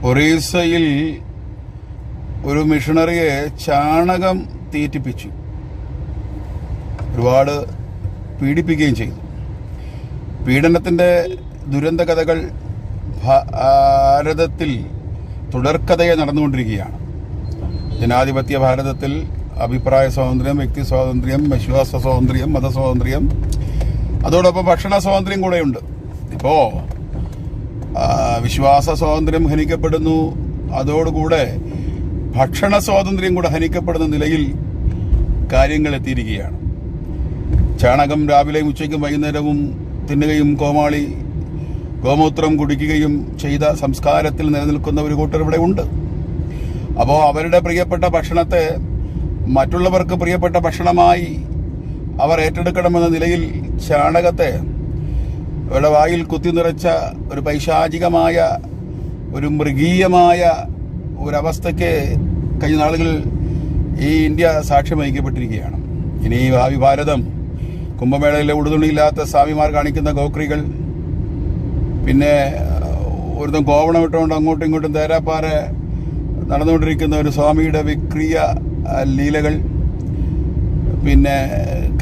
ഒറീസയിൽ ഒരു മിഷണറിയെ ചാണകം തീറ്റിപ്പിച്ചു, ഒരുപാട് പീഡിപ്പിക്കുകയും ചെയ്തു. പീഡനത്തിന്റെ ദുരന്ത കഥകൾ ഭാരതത്തിൽ തുടർക്കഥയെ നടന്നുകൊണ്ടിരിക്കുകയാണ്. ജനാധിപത്യ ഭാരതത്തിൽ അഭിപ്രായ സ്വാതന്ത്ര്യം, വ്യക്തി സ്വാതന്ത്ര്യം, വിശ്വാസ സ്വാതന്ത്ര്യം, മതസ്വാതന്ത്ര്യം, അതോടൊപ്പം ഭക്ഷണ സ്വാതന്ത്ര്യം കൂടെയുണ്ട്. ഇപ്പോ വിശ്വാസ സ്വാതന്ത്ര്യം ഹനിക്കപ്പെടുന്നു, അതോടുകൂടെ ഭക്ഷണ സ്വാതന്ത്ര്യം കൂടെ ഹനിക്കപ്പെടുന്ന നിലയിൽ കാര്യങ്ങൾ എത്തിയിരിക്കുകയാണ്. ചാണകം രാവിലെയും ഉച്ചയ്ക്കും വൈകുന്നേരവും തിന്നുകയും കോമാളി ഗോമൂത്രം കുടിക്കുകയും ചെയ്ത സംസ്കാരത്തിൽ നിലനിൽക്കുന്ന ഒരു കൂട്ടർ ഇവിടെ ഉണ്ട്. അപ്പോൾ അവരുടെ പ്രിയപ്പെട്ട ഭക്ഷണത്തെ മറ്റുള്ളവർക്ക് പ്രിയപ്പെട്ട ഭക്ഷണമായി അവർ ഏറ്റെടുക്കണമെന്ന നിലയിൽ ചാണകത്തെ അവരുടെ വായിൽ കുത്തി നിറച്ച ഒരു പൈശാചികമായ, ഒരു മൃഗീയമായ ഒരവസ്ഥയ്ക്ക് കഴിഞ്ഞ നാളുകളിൽ ഈ ഇന്ത്യ സാക്ഷ്യം വഹിക്കപ്പെട്ടിരിക്കുകയാണ്. ഇനി ഭാവി ഭാരതം, കുംഭമേളയിലെ ഉടുതുണിയില്ലാത്ത സ്വാമിമാർ കാണിക്കുന്ന ഗോക്രികൾ, പിന്നെ ഒരുതം കോവണം ഇട്ടുകൊണ്ട് അങ്ങോട്ടും ഇങ്ങോട്ടും തേരാപ്പാറ നടന്നുകൊണ്ടിരിക്കുന്ന ഒരു സ്വാമിയുടെ വിക്രിയ ലീലകൾ, പിന്നെ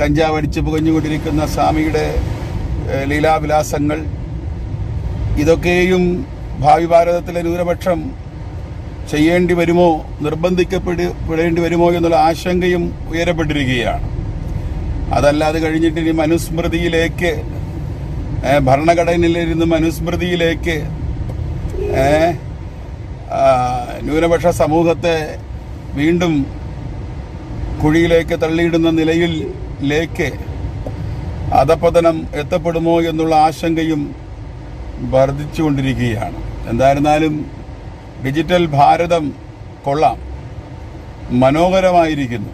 കഞ്ചാവ് അടിച്ച് പുകഞ്ഞുകൊണ്ടിരിക്കുന്ന സ്വാമിയുടെ ലീലാവിലാസങ്ങൾ, ഇതൊക്കെയും ഭാവി ഭാരതത്തിലെ ന്യൂനപക്ഷം ചെയ്യേണ്ടി വരുമോ, നിർബന്ധിക്കപ്പെടേണ്ടി വരുമോ എന്നുള്ള ആശങ്കയും ഉയരപ്പെട്ടിരിക്കുകയാണ്. അതല്ല, അത് കഴിഞ്ഞിട്ട് ഇനി മനുസ്മൃതിയിലേക്ക്, ഭരണഘടനയിലിരുന്ന് മനുസ്മൃതിയിലേക്ക് ന്യൂനപക്ഷ സമൂഹത്തെ വീണ്ടും കുഴിയിലേക്ക് തള്ളിയിടുന്ന നിലയിലേക്ക് അധപതനം എത്തപ്പെടുമോ എന്നുള്ള ആശങ്കയും വർദ്ധിച്ചുകൊണ്ടിരിക്കുകയാണ്. എന്തായിരുന്നാലും ഡിജിറ്റൽ ഭാരതം കൊള്ളാം, മനോഹരമായിരിക്കുന്നു.